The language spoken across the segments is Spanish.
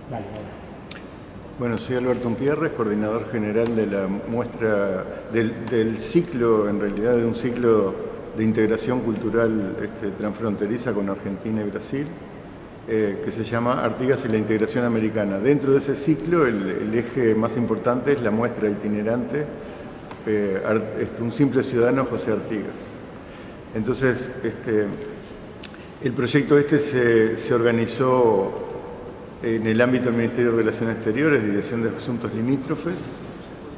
Dale, dale. Bueno, soy Alberto Umpierres, coordinador general de la muestra del ciclo, en realidad de un ciclo de integración cultural transfronteriza con Argentina y Brasil, que se llama Artigas y la integración americana. Dentro de ese ciclo, el eje más importante es la muestra itinerante, un simple ciudadano, José Artigas. Entonces, el proyecto se organizó en el ámbito del Ministerio de Relaciones Exteriores, Dirección de Asuntos Limítrofes,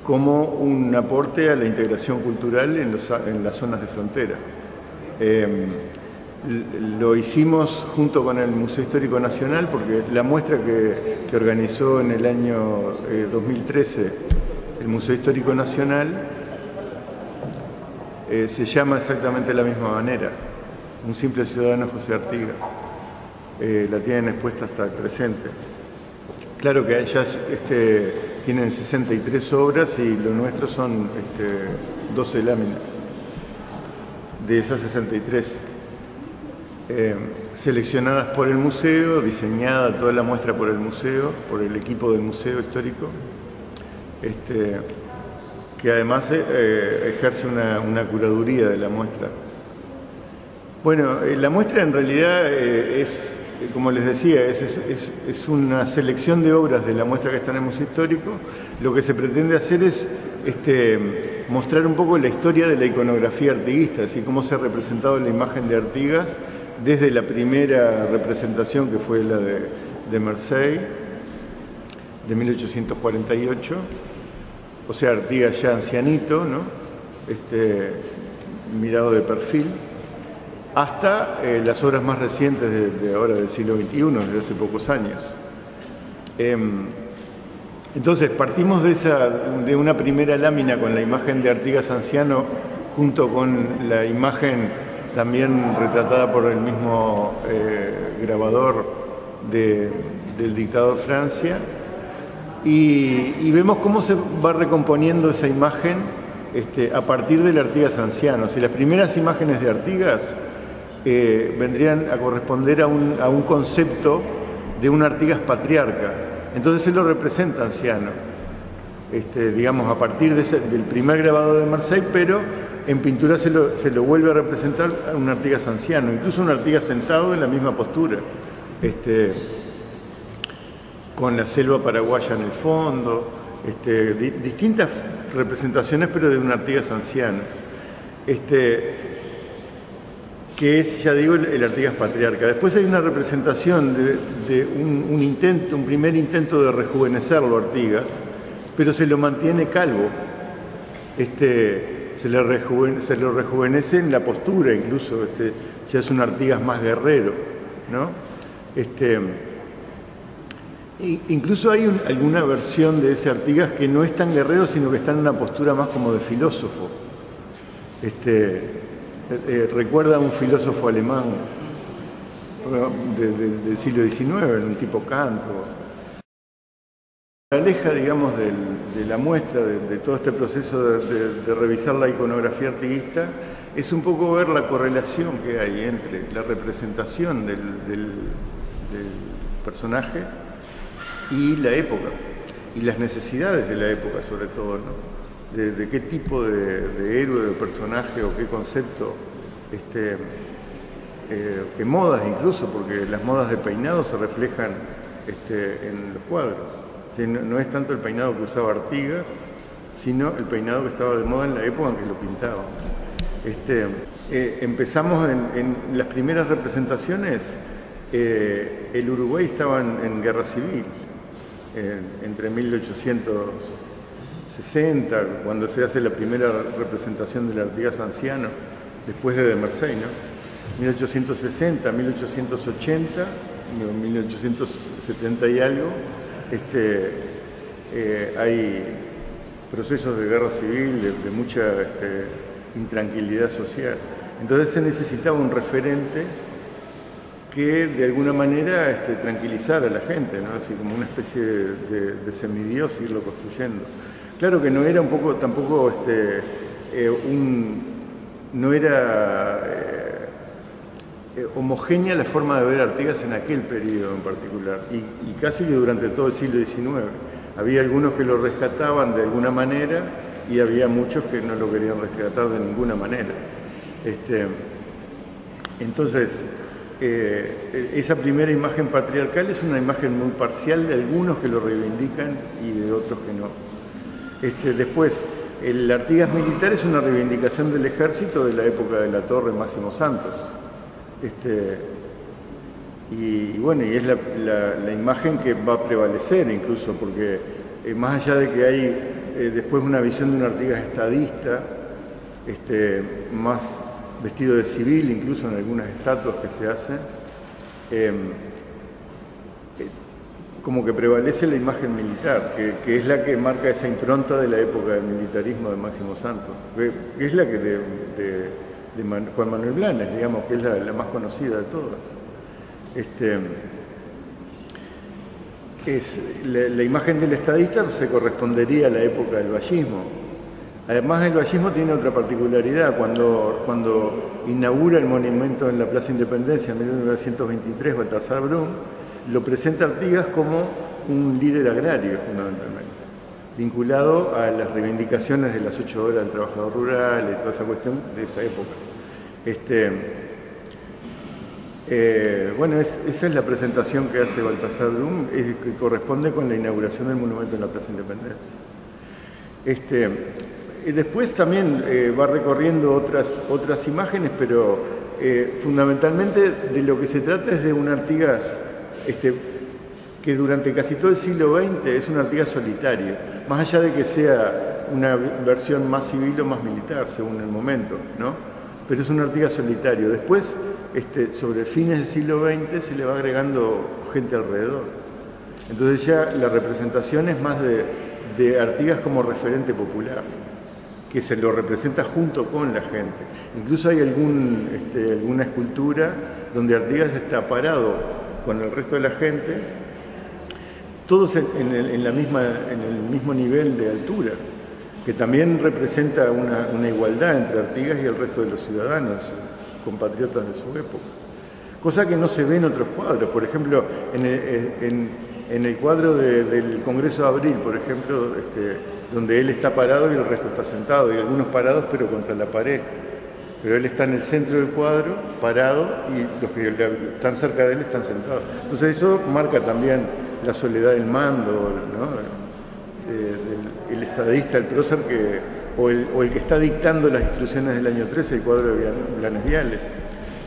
como un aporte a la integración cultural en las zonas de frontera. Lo hicimos junto con el Museo Histórico Nacional, porque la muestra que organizó en el año 2013 el Museo Histórico Nacional se llama exactamente de la misma manera, un simple ciudadano, José Artigas. La tienen expuesta hasta el presente. Claro que ya tienen 63 obras y lo nuestro son 12 láminas de esas 63. Seleccionadas por el museo, diseñada toda la muestra por el museo, por el equipo del Museo Histórico, que además ejerce una curaduría de la muestra. Bueno, la muestra en realidad como les decía, es una selección de obras de la muestra que está en el Museo Histórico. Lo que se pretende hacer es mostrar un poco la historia de la iconografía artiguista, así cómo se ha representado la imagen de Artigas desde la primera representación, que fue la de Marseille, de 1848, o sea, Artigas ya ancianito, ¿no? Mirado de perfil, hasta las obras más recientes de ahora del siglo XXI, de hace pocos años. Entonces partimos de una primera lámina con la imagen de Artigas anciano, junto con la imagen también retratada por el mismo grabador del dictador Francia, y vemos cómo se va recomponiendo esa imagen a partir del Artigas anciano. Si las primeras imágenes de Artigas vendrían a corresponder a un concepto de un Artigas patriarca. Entonces él lo representa anciano, digamos, a partir del primer grabado de Marseille, pero en pintura se lo vuelve a representar a un Artigas anciano, incluso un Artigas sentado en la misma postura, con la selva paraguaya en el fondo, distintas representaciones, pero de un Artigas anciano. Que es, ya digo, el Artigas patriarca. Después hay una representación de un primer intento de rejuvenecerlo Artigas, pero se lo mantiene calvo. Se lo rejuvenece en la postura, incluso, ya es un Artigas más guerrero, ¿no? Incluso hay alguna versión de ese Artigas que no es tan guerrero, sino que está en una postura más como de filósofo. Recuerda a un filósofo alemán del siglo XIX, un tipo Kant. Aleja, digamos, de la muestra, de todo este proceso de revisar la iconografía artiguista, es un poco ver la correlación que hay entre la representación del personaje y la época, y las necesidades de la época sobre todo, ¿no? De qué tipo de héroe o personaje o qué concepto, qué modas incluso, porque las modas de peinado se reflejan en los cuadros. No es tanto el peinado que usaba Artigas, sino el peinado que estaba de moda en la época en que lo pintaba. Empezamos en las primeras representaciones, el Uruguay estaba en guerra civil, entre 1860, cuando se hace la primera representación del Artigas anciano, después de Marseille, ¿no? 1860, 1880, 1870 y algo, hay procesos de guerra civil, de mucha intranquilidad social. Entonces se necesitaba un referente que de alguna manera tranquilizara a la gente, ¿no? Así como una especie de semidios, irlo construyendo. Claro que no era tampoco no era homogénea la forma de ver Artigas en aquel periodo en particular, y casi que durante todo el siglo XIX. Había algunos que lo rescataban de alguna manera y había muchos que no lo querían rescatar de ninguna manera. Entonces, esa primera imagen patriarcal es una imagen muy parcial de algunos que lo reivindican y de otros que no. Después, el Artigas militar es una reivindicación del ejército de la época de la Torre Máximo Santos. Y bueno, y es la imagen que va a prevalecer incluso, porque más allá de que hay después una visión de un Artigas estadista, más vestido de civil, incluso en algunas estatuas que se hacen, como que prevalece la imagen militar, que es la que marca esa impronta de la época del militarismo de Máximo Santos, que es la que de Juan Manuel Blanes, digamos, que es la más conocida de todas. La imagen del estadista se correspondería a la época del vallismo. Además, el vallismo tiene otra particularidad. Cuando inaugura el monumento en la Plaza Independencia en 1923, Baltasar Brum, lo presenta Artigas como un líder agrario, fundamentalmente, vinculado a las reivindicaciones de las 8 horas del trabajador rural y toda esa cuestión de esa época. Bueno, esa es la presentación que hace Baltasar Brum, que corresponde con la inauguración del monumento en la Plaza Independencia. Después también va recorriendo otras imágenes, pero fundamentalmente de lo que se trata es de un Artigas que durante casi todo el siglo XX es un Artigas solitario, más allá de que sea una versión más civil o más militar, según el momento, ¿no? Pero es un Artigas solitario. Después, sobre fines del siglo XX, se le va agregando gente alrededor. Entonces ya la representación es más de Artigas como referente popular, que se lo representa junto con la gente. Incluso hay alguna escultura donde Artigas está parado con el resto de la gente, todos en el mismo nivel de altura, que también representa una igualdad entre Artigas y el resto de los ciudadanos, compatriotas de su época. Cosa que no se ve en otros cuadros. Por ejemplo, en el cuadro del Congreso de Abril, por ejemplo, donde él está parado y el resto está sentado, y algunos parados pero contra la pared. Pero él está en el centro del cuadro, parado, y los que están cerca de él están sentados. Entonces eso marca también la soledad del mando, ¿no? El estadista, el prócer, o el que está dictando las instrucciones del año 13, el cuadro de Blanes Viale,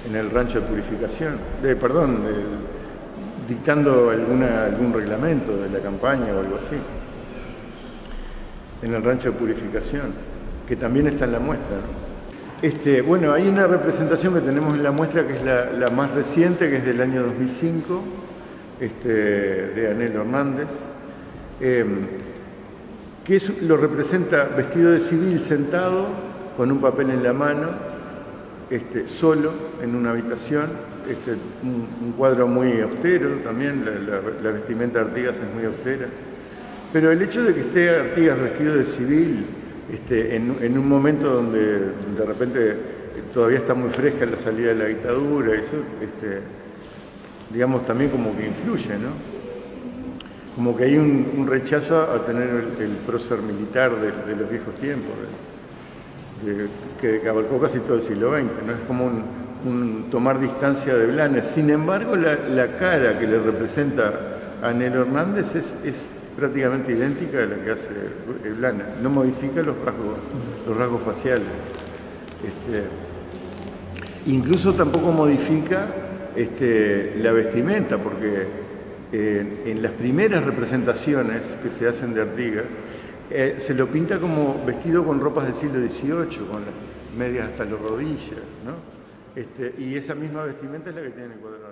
en el rancho de Purificación, dictando algún reglamento de la campaña o algo así, en el rancho de Purificación, que también está en la muestra, ¿no? Bueno, hay una representación que tenemos en la muestra que es la más reciente, que es del año 2005, de Anhelo Hernández, que lo representa vestido de civil, sentado, con un papel en la mano, solo, en una habitación, un cuadro muy austero también, la vestimenta de Artigas es muy austera, pero el hecho de que esté Artigas vestido de civil, en un momento donde de repente todavía está muy fresca la salida de la dictadura, eso, digamos, también como que influye, ¿no? Como que hay un rechazo a tener el prócer militar de los viejos tiempos, que abarcó casi todo el siglo XX, ¿no? Es como un tomar distancia de Blanes. Sin embargo, la cara que le representa a Anhelo Hernández es prácticamente idéntica a la que hace Blanes, no modifica los rasgos faciales. Incluso tampoco modifica la vestimenta, porque en las primeras representaciones que se hacen de Artigas, se lo pinta como vestido con ropas del siglo XVIII, con las medias hasta las rodillas, ¿no? Y esa misma vestimenta es la que tiene el cuadro de